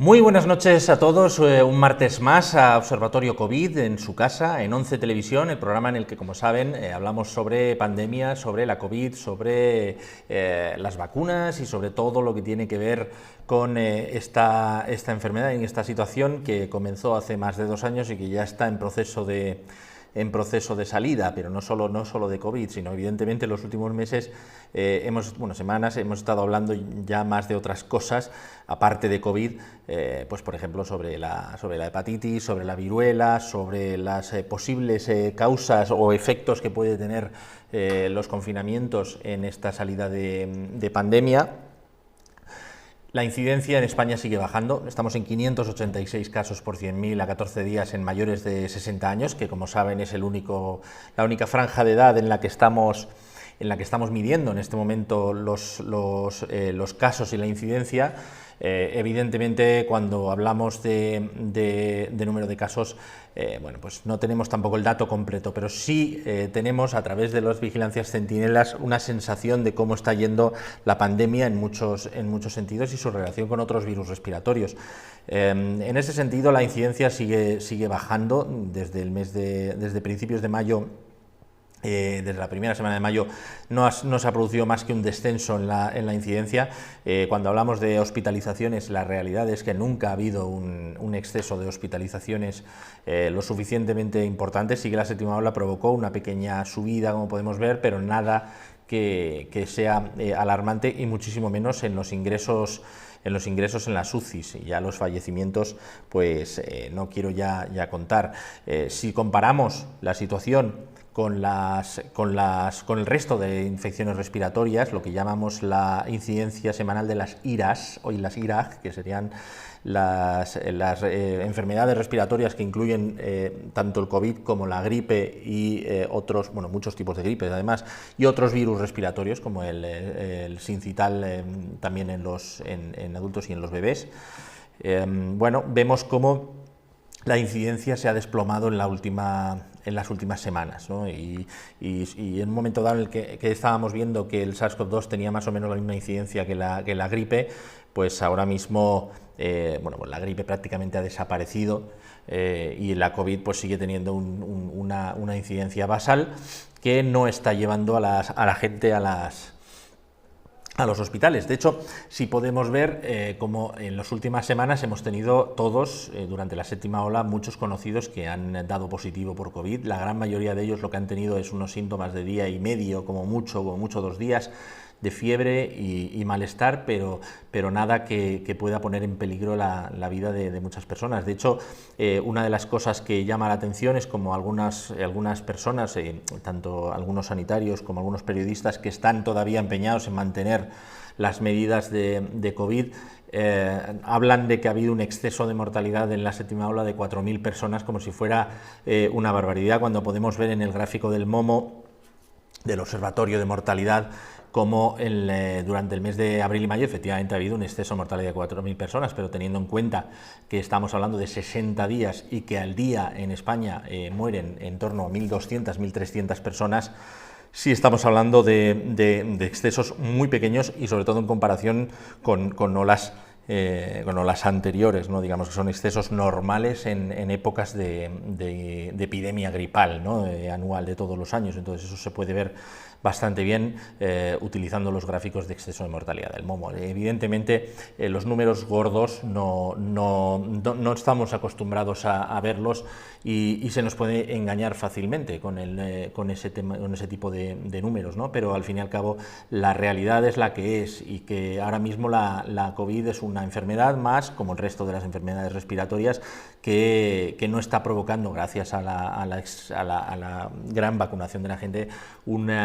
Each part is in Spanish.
Muy buenas noches a todos, un martes más a Observatorio COVID en su casa, en 11 Televisión, el programa en el que, como saben, hablamos sobre pandemia, sobre la COVID, sobre las vacunas y sobre todo lo que tiene que ver con esta enfermedad y esta situación que comenzó hace más de 2 años y que ya está en proceso de salida, pero no solo de COVID, sino evidentemente en los últimos meses, semanas, hemos estado hablando ya más de otras cosas, aparte de COVID, pues por ejemplo sobre la hepatitis, sobre la viruela, sobre las posibles causas o efectos que puede tener los confinamientos en esta salida de pandemia. La incidencia en España sigue bajando, estamos en 586 casos por 100.000 a 14 días en mayores de 60 años, que como saben es la única franja de edad en la que estamos midiendo en este momento los casos y la incidencia. Evidentemente, cuando hablamos de número de casos, pues no tenemos tampoco el dato completo, pero sí tenemos a través de las vigilancias centinelas una sensación de cómo está yendo la pandemia en muchos sentidos y su relación con otros virus respiratorios. En ese sentido, la incidencia sigue bajando desde principios de mayo. Desde la primera semana de mayo no se ha producido más que un descenso en la incidencia. Cuando hablamos de hospitalizaciones, la realidad es que nunca ha habido un exceso de hospitalizaciones lo suficientemente importante. Sí que la séptima ola provocó una pequeña subida, como podemos ver, pero nada que sea alarmante, y muchísimo menos en los ingresos en las UCIs, y ya los fallecimientos pues no quiero ya contar. Si comparamos la situación con el resto de infecciones respiratorias, lo que llamamos la incidencia semanal de las IRAS, o las IRAG, que serían las enfermedades respiratorias que incluyen tanto el COVID como la gripe y muchos tipos de gripes además, y otros virus respiratorios como el sincital, también en adultos y en los bebés. Vemos cómo la incidencia se ha desplomado en las últimas semanas, ¿no? Y en un momento dado en el que estábamos viendo que el SARS-CoV-2 tenía más o menos la misma incidencia que la gripe, pues ahora mismo la gripe prácticamente ha desaparecido, y la COVID pues sigue teniendo una incidencia basal que no está llevando a la gente a los hospitales. De hecho, sí podemos ver como en las últimas semanas hemos tenido todos, durante la séptima ola, muchos conocidos que han dado positivo por COVID. La gran mayoría de ellos lo que han tenido es unos síntomas de día y medio, como mucho 2 días, de fiebre y malestar, pero nada que pueda poner en peligro la vida de muchas personas. De hecho, una de las cosas que llama la atención es como algunas personas, tanto algunos sanitarios como algunos periodistas, que están todavía empeñados en mantener las medidas de COVID, hablan de que ha habido un exceso de mortalidad en la séptima ola de 4.000 personas, como si fuera una barbaridad, cuando podemos ver en el gráfico del MOMO, del Observatorio de Mortalidad, como durante el mes de abril y mayo efectivamente ha habido un exceso de mortalidad de 4.000 personas, pero teniendo en cuenta que estamos hablando de 60 días y que al día en España mueren en torno a 1.200, 1.300 personas, sí estamos hablando de excesos muy pequeños, y sobre todo en comparación con olas anteriores, ¿no? Digamos que son excesos normales en épocas de epidemia gripal, ¿no? Anual de todos los años. Entonces eso se puede ver bastante bien utilizando los gráficos de exceso de mortalidad del MOMO. Evidentemente los números gordos no estamos acostumbrados a verlos, y se nos puede engañar fácilmente con ese tipo de números, ¿no? Pero al fin y al cabo la realidad es la que es, y que ahora mismo la COVID es una enfermedad más, como el resto de las enfermedades respiratorias, que no está provocando, gracias a la gran vacunación de la gente, un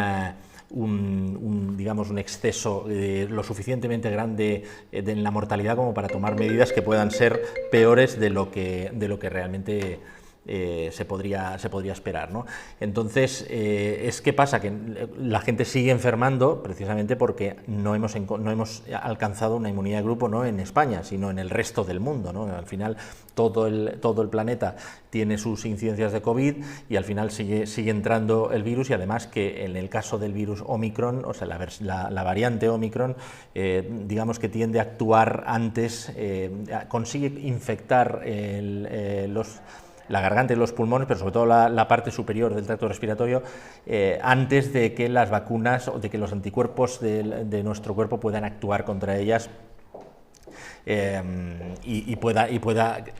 exceso lo suficientemente grande en la mortalidad como para tomar medidas que puedan ser peores de lo que realmente se podría esperar, ¿no? Entonces, ¿qué pasa? Que la gente sigue enfermando precisamente porque no hemos alcanzado una inmunidad de grupo, no en España, sino en el resto del mundo, ¿no? Al final todo el planeta tiene sus incidencias de COVID y al final sigue entrando el virus, y además que en el caso del virus Omicron, o sea, la variante Omicron, digamos que tiende a actuar antes, consigue infectar la garganta y los pulmones, pero sobre todo la parte superior del tracto respiratorio, antes de que las vacunas o de que los anticuerpos de nuestro cuerpo puedan actuar contra ellas y pueda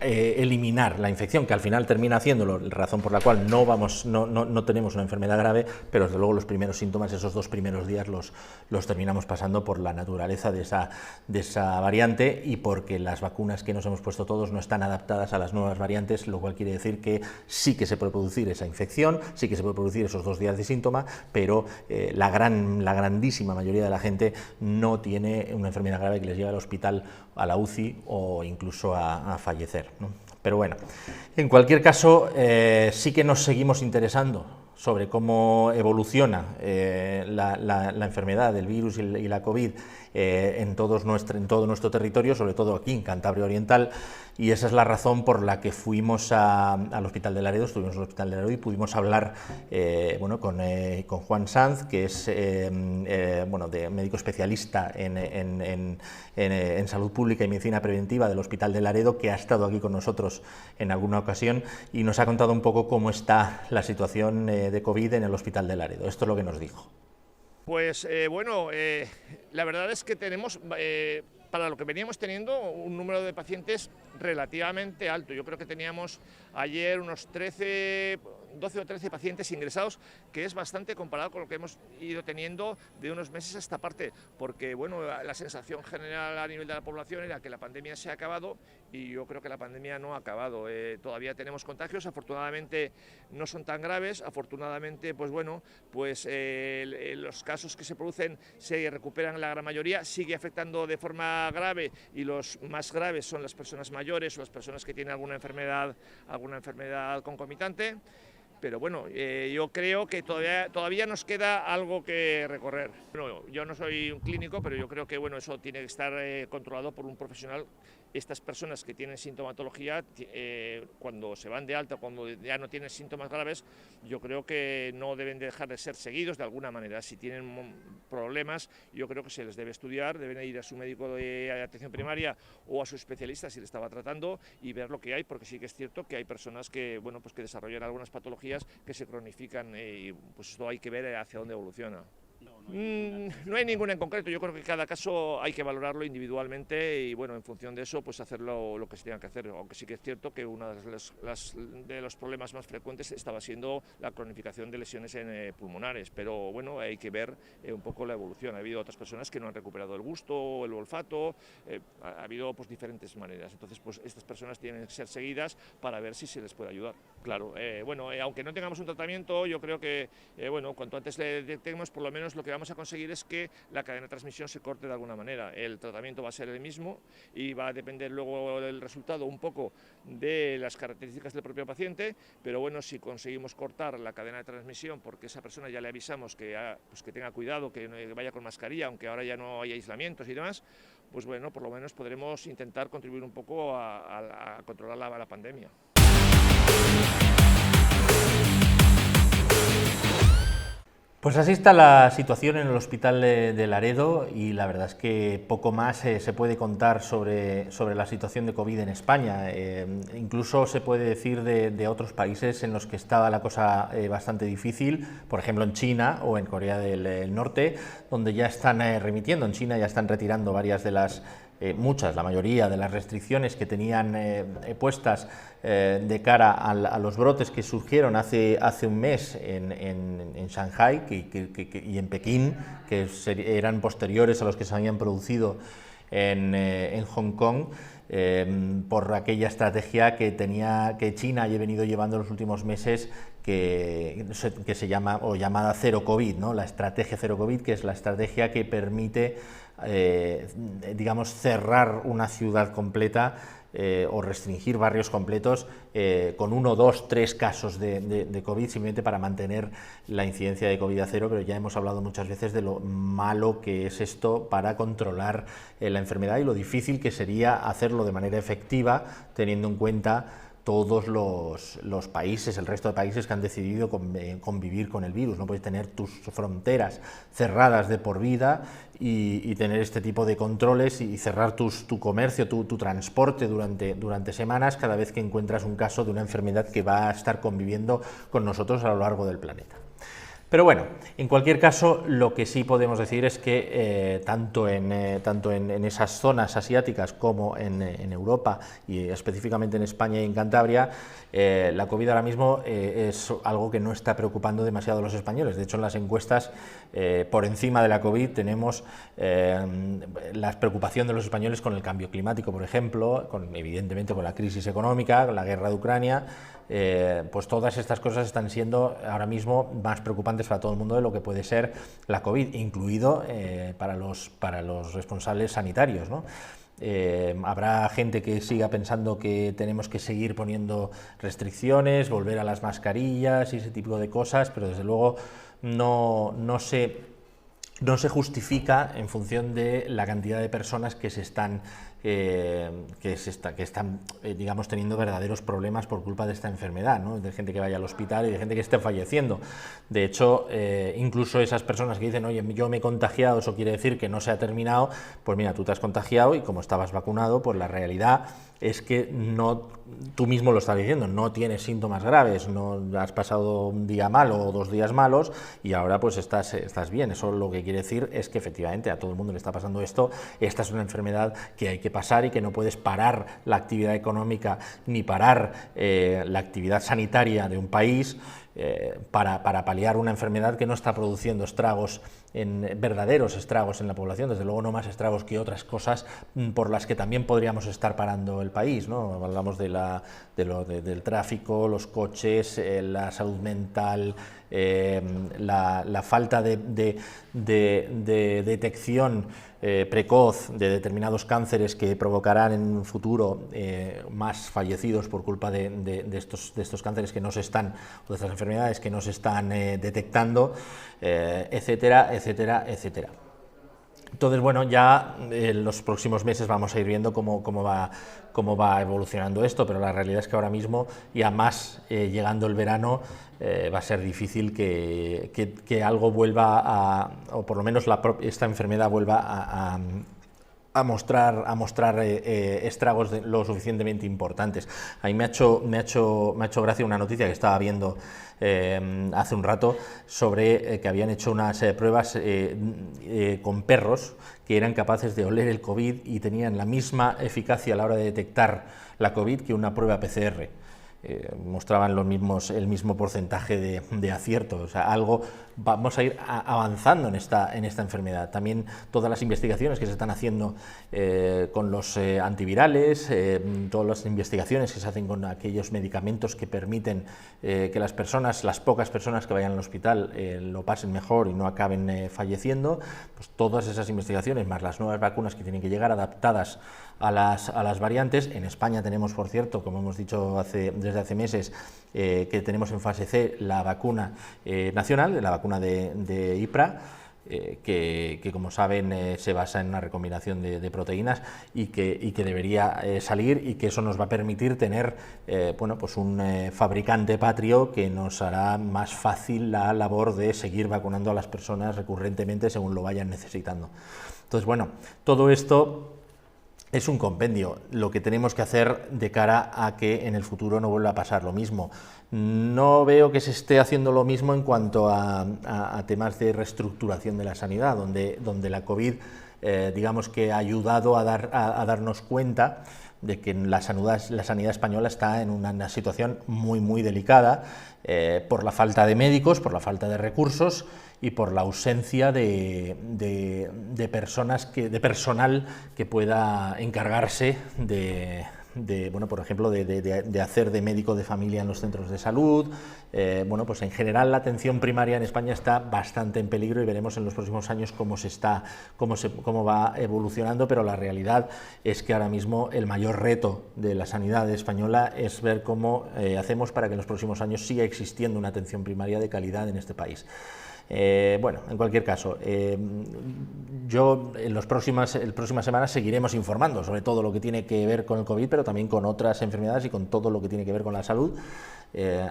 eliminar la infección, que al final termina haciéndolo, razón por la cual no tenemos una enfermedad grave, pero desde luego los primeros síntomas, esos 2 primeros días, los terminamos pasando por la naturaleza de esa variante, y porque las vacunas que nos hemos puesto todos no están adaptadas a las nuevas variantes, lo cual quiere decir que sí que se puede producir esa infección, sí que se puede producir esos 2 días de síntoma, pero la grandísima mayoría de la gente no tiene una enfermedad grave que les lleve al hospital, a la UCI o incluso a fallecer, ¿no? Pero bueno, en cualquier caso, sí que nos seguimos interesando sobre cómo evoluciona la enfermedad del virus y la COVID en todo nuestro territorio, sobre todo aquí en Cantabria Oriental, y esa es la razón por la que fuimos al Hospital de Laredo, estuvimos en el Hospital de Laredo y pudimos hablar con Juan Sanz, que es médico especialista en salud pública y medicina preventiva del Hospital de Laredo, que ha estado aquí con nosotros en alguna ocasión y nos ha contado un poco cómo está la situación de COVID en el Hospital de Laredo. Esto es lo que nos dijo. Pues la verdad es que tenemos, para lo que veníamos teniendo, un número de pacientes relativamente alto. Yo creo que teníamos ayer unos 12 o 13 pacientes ingresados, que es bastante comparado con lo que hemos ido teniendo de unos meses a esta parte, porque bueno, la sensación general a nivel de la población era que la pandemia se ha acabado, y yo creo que la pandemia no ha acabado. Todavía tenemos contagios, afortunadamente no son tan graves, afortunadamente pues bueno, pues los casos que se producen se recuperan la gran mayoría, sigue afectando de forma grave, y los más graves son las personas mayores o las personas que tienen alguna enfermedad concomitante. Pero bueno, yo creo que todavía nos queda algo que recorrer. Bueno, yo no soy un clínico, pero yo creo que bueno, eso tiene que estar controlado por un profesional. Estas personas que tienen sintomatología, cuando se van de alta, cuando ya no tienen síntomas graves, yo creo que no deben dejar de ser seguidos de alguna manera. Si tienen problemas, yo creo que se les debe estudiar, deben ir a su médico de atención primaria o a su especialista si le estaba tratando, y ver lo que hay, porque sí que es cierto que hay personas que, bueno, pues que desarrollan algunas patologías que se cronifican, y pues esto hay que ver hacia dónde evoluciona. No hay ninguna en concreto, yo creo que cada caso hay que valorarlo individualmente y bueno, en función de eso pues hacerlo lo que se tenga que hacer, aunque sí que es cierto que uno de los problemas más frecuentes estaba siendo la cronificación de lesiones pulmonares, pero bueno, hay que ver un poco la evolución. Ha habido otras personas que no han recuperado el gusto o el olfato, ha habido pues diferentes maneras, entonces pues estas personas tienen que ser seguidas para ver si se les puede ayudar. Claro, aunque no tengamos un tratamiento, yo creo que bueno, cuanto antes le detectemos, por lo menos lo que vamos a conseguir es que la cadena de transmisión se corte de alguna manera. El tratamiento va a ser el mismo y va a depender luego del resultado un poco de las características del propio paciente, pero bueno, si conseguimos cortar la cadena de transmisión, porque esa persona ya le avisamos que tenga cuidado, que vaya con mascarilla, aunque ahora ya no hay aislamientos y demás, pues bueno, por lo menos podremos intentar contribuir un poco a controlar la pandemia. Pues así está la situación en el Hospital de Laredo, y la verdad es que poco más se puede contar sobre la situación de COVID en España. Incluso se puede decir de otros países en los que estaba la cosa bastante difícil, por ejemplo en China o en Corea del Norte, donde ya están remitiendo. En China ya están retirando varias de las la mayoría de las restricciones que tenían puestas de cara a los brotes que surgieron hace un mes en Shanghái y en Pekín, que eran posteriores a los que se habían producido en Hong Kong, por aquella estrategia que China ha venido llevando en los últimos meses, que se llama, o llamada Cero COVID, ¿no? La estrategia Cero COVID, que es la estrategia que permite, digamos, cerrar una ciudad completa o restringir barrios completos con 1, 2, 3 casos de COVID, simplemente para mantener la incidencia de COVID a cero, pero ya hemos hablado muchas veces de lo malo que es esto para controlar la enfermedad y lo difícil que sería hacerlo de manera efectiva, teniendo en cuenta todos los países, el resto de países que han decidido convivir con el virus. No puedes tener tus fronteras cerradas de por vida y tener este tipo de controles y cerrar tu comercio, tu transporte durante semanas cada vez que encuentras un caso de una enfermedad que va a estar conviviendo con nosotros a lo largo del planeta. Pero bueno, en cualquier caso, lo que sí podemos decir es que tanto en esas zonas asiáticas como en Europa y específicamente en España y en Cantabria, la COVID ahora mismo es algo que no está preocupando demasiado a los españoles. De hecho, en las encuestas, por encima de la COVID, tenemos la preocupación de los españoles con el cambio climático, por ejemplo, evidentemente con la crisis económica, con la guerra de Ucrania. Pues todas estas cosas están siendo ahora mismo más preocupantes para todo el mundo de lo que puede ser la COVID, incluido para los responsables sanitarios, ¿no? Habrá gente que siga pensando que tenemos que seguir poniendo restricciones, volver a las mascarillas y ese tipo de cosas, pero desde luego no se justifica en función de la cantidad de personas que están digamos, teniendo verdaderos problemas por culpa de esta enfermedad, ¿no? De gente que vaya al hospital y de gente que esté falleciendo. De hecho, incluso esas personas que dicen, oye, yo me he contagiado, eso quiere decir que no se ha terminado, pues mira, tú te has contagiado y como estabas vacunado, pues la realidad es que tú mismo lo estás diciendo, no tienes síntomas graves, no has pasado un día malo o 2 días malos y ahora pues estás bien. Eso lo que quiere decir es que efectivamente a todo el mundo le está pasando esto. Esta es una enfermedad que hay que pasar y que no puedes parar la actividad económica ni parar la actividad sanitaria de un país para paliar una enfermedad que no está produciendo verdaderos estragos en la población, desde luego no más estragos que otras cosas por las que también podríamos estar parando el país, ¿no? Hablamos del tráfico, los coches, la salud mental, la falta de detección precoz de determinados cánceres que provocarán en un futuro más fallecidos por culpa de estos cánceres que no se están, o de estas enfermedades que no se están detectando, etcétera, etcétera, etcétera. Entonces, bueno, ya en los próximos meses vamos a ir viendo cómo va evolucionando esto, pero la realidad es que ahora mismo, y además llegando el verano, va a ser difícil que algo vuelva o por lo menos esta enfermedad vuelva a mostrar estragos lo suficientemente importantes. A mí me ha hecho gracia una noticia que estaba viendo hace un rato sobre que habían hecho unas pruebas con perros que eran capaces de oler el COVID y tenían la misma eficacia a la hora de detectar la COVID que una prueba PCR. Mostraban el mismo porcentaje de acierto, o sea, vamos a ir avanzando en esta enfermedad. También todas las investigaciones que se están haciendo con los antivirales, todas las investigaciones que se hacen con aquellos medicamentos que permiten que las pocas personas que vayan al hospital lo pasen mejor y no acaben falleciendo, pues todas esas investigaciones, más las nuevas vacunas que tienen que llegar adaptadas a las variantes. En España tenemos, por cierto, como hemos dicho desde hace meses, que tenemos en fase C la vacuna nacional, la vacuna de IPRA, que como saben se basa en una recombinación de proteínas y que debería salir, y que eso nos va a permitir tener pues un fabricante patrio que nos hará más fácil la labor de seguir vacunando a las personas recurrentemente según lo vayan necesitando. Entonces, bueno, todo esto es un compendio, lo que tenemos que hacer de cara a que en el futuro no vuelva a pasar lo mismo. No veo que se esté haciendo lo mismo en cuanto a temas de reestructuración de la sanidad, donde la COVID digamos que ha ayudado a darnos cuenta de que la sanidad española está en una situación muy, muy delicada por la falta de médicos, por la falta de recursos y por la ausencia de personal que pueda encargarse de bueno, por ejemplo, de hacer de médico de familia en los centros de salud. Bueno, pues en general la atención primaria en España está bastante en peligro y veremos en los próximos años cómo va evolucionando, pero la realidad es que ahora mismo el mayor reto de la sanidad española es ver cómo hacemos para que en los próximos años siga existiendo una atención primaria de calidad en este país. Bueno, en cualquier caso, yo en las próximas semanas seguiremos informando sobre todo lo que tiene que ver con el COVID, pero también con otras enfermedades y con todo lo que tiene que ver con la salud.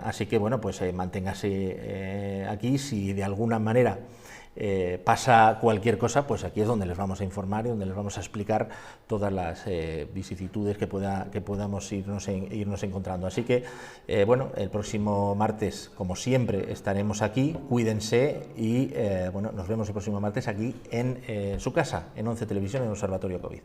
Así que, bueno, pues manténgase aquí. Si de alguna manera pasa cualquier cosa, pues aquí es donde les vamos a informar y donde les vamos a explicar todas las vicisitudes que podamos irnos encontrando. Así que, bueno, el próximo martes, como siempre, estaremos aquí. Cuídense y, bueno, nos vemos el próximo martes aquí en su casa, en 11 Televisión, en Observatorio COVID.